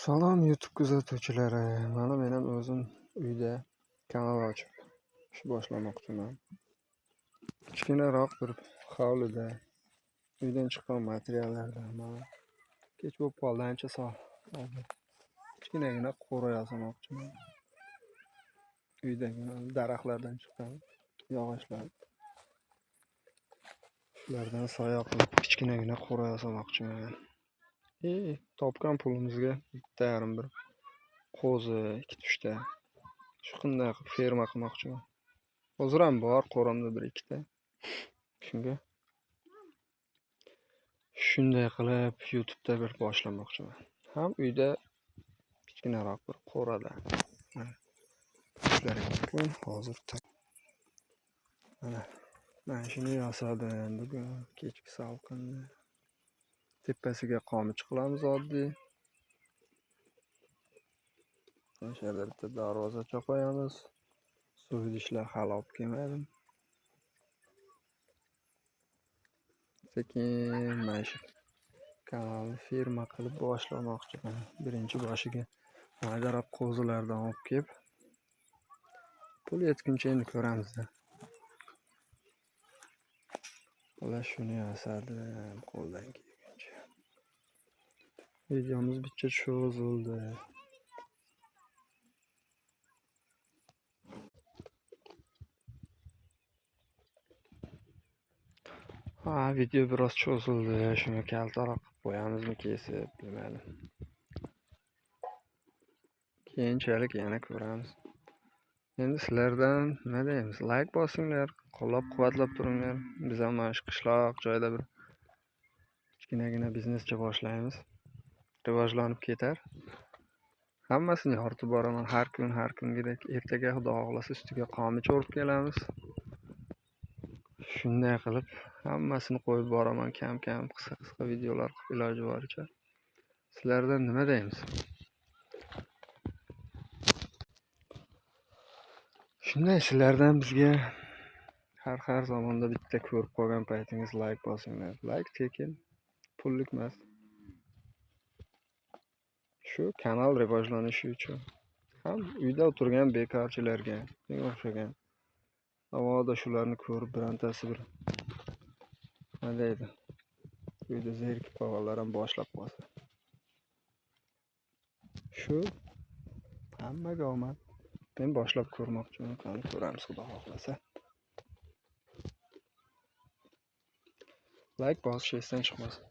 Salom YouTube kuzatuvchilari. Mana men ham o'zim uyda kanal ochib ish boshlamoqchiman. Kichkinaroq bir hovlida uydan chiqqan materiallardan mana kech bo'lib qoldi, ancha kichkinagina qo'ra yasamoqchiman. Uydagi daraxtlardan chiqqan yog'ochlar. Shulardan soya qilib kichkinagina qo'ra yasamoqchiman. Topgan pulimizga bitta yarim bir qo'zi, 2-3 ta shu qanday qilib ferma qilmoqchiman. Hozir ham bor qo'ramda 1-2 ta. Shunga shunday qilib YouTube'da bir boshlamoqchiman. Ham uyda kichkinaroq bir qo'rada. Shularga hozir mana shuni yasadim bugun kechki salqinda. Tepasiga qomich qilamiz oddiy. O'sha bitta darvozacha qo'yamiz. Suv idishlar hali olib kelmadim. Sekin mana shu kanalni firma qilib boshlamoqchiman. Birinchi boshiga magarab qo'zilardan olib kelib pul yetguncha endi ko'ramiz-da. Ular shuni yasadim qo'ldan kelguncha. Videomiz bitta cho'zildi. Video biroz cho'zildi. Shuni kaltaroq qilib qo'yamizmi, kesib, bilmadim. Keyinchalik yana ko'ramiz. Endi sizlardan nima deymiz? Like bosinglar, qo'llab-quvvatlab turinglar. Biz ham mana shu qishloq joyda bir kichkinagina biznescha boshlaymiz. Rivojlanib ketar. Hammasini yoritib boraman har kungidek. Ertaga Xudo xohlasa ustiga qomich o'rib kelamiz. Shunday qilib hammasini qo'yib boraman kam-kam, qisqa videolar qilib iloji boricha. Sizlardan nima deymiz? Shunday sizlardan bizga har zamonda bitta ko'rib qolgan paytingiz like bosinglar. Like tekin, pullik emas. Shu kanal rivojlanishi uchun ham uyda o'tirgan bekorchilarga o'xshagan. Havoda shularni ko'rib birantasi bir nima deydi? Uyda zerikib qolganlar ham boshlab qolsa. Shu hammaga omad. Men boshlab ko'rmoqchiman, qani ko'ramiz Xudo xohlasa. Like bosish esdan chiqmasin.